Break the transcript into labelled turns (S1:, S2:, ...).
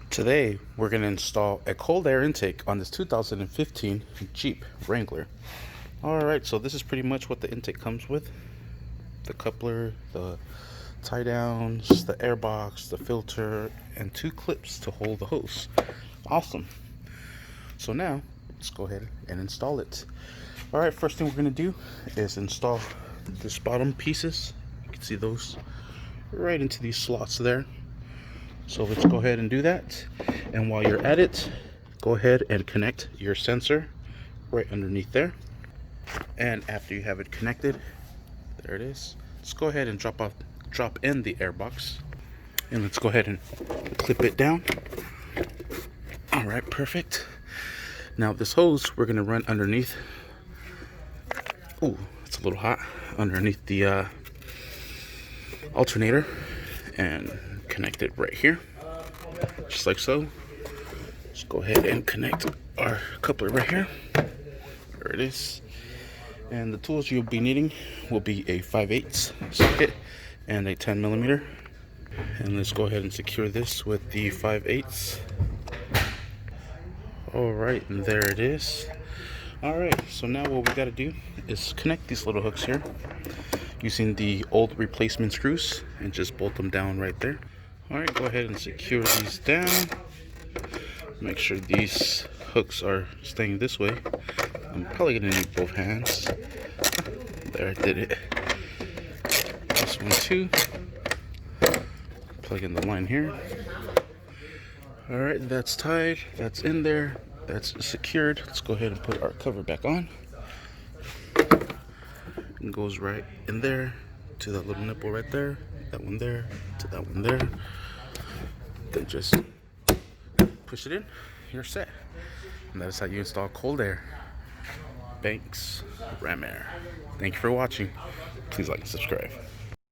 S1: Today, we're going to install a cold air intake on this 2015 Jeep Wrangler. Alright, so this is pretty much what the intake comes with. The coupler, the tie downs, the air box, the filter, and 2 clips to hold the hose. Awesome. So now, let's go ahead and install it. Alright, first thing we're going to do is install this bottom pieces. You can see those right into these slots there. So let's go ahead and do that. And while you're at it, go ahead and connect your sensor right underneath there. And after you have it connected, there it is. Let's go ahead and drop in the air box. And let's go ahead and clip it down. All right, perfect. Now this hose we're gonna run underneath. Ooh, it's a little hot. Underneath the alternator and connect it right here, just like so. Just go ahead and connect our coupler right here. There it is. And the tools you'll be needing will be a 5/8 socket and a 10mm. And let's go ahead and secure this with the 5/8. All right, and there it is. All right, so now what we got to do is connect these little hooks here using the old replacement screws and just bolt them down right there. All right, go ahead and secure these down. Make sure these hooks are staying this way. I'm probably gonna need both hands. There, I did it. This one too. Plug in the line here. All right, that's tied, that's in there, that's secured. Let's go ahead and put our cover back on. It goes right in there to that little nipple right there, that one there, to that one there. Then just push it in, you're set. And that is how you install cold air. Banks Ram Air. Thank you for watching. Please like and subscribe.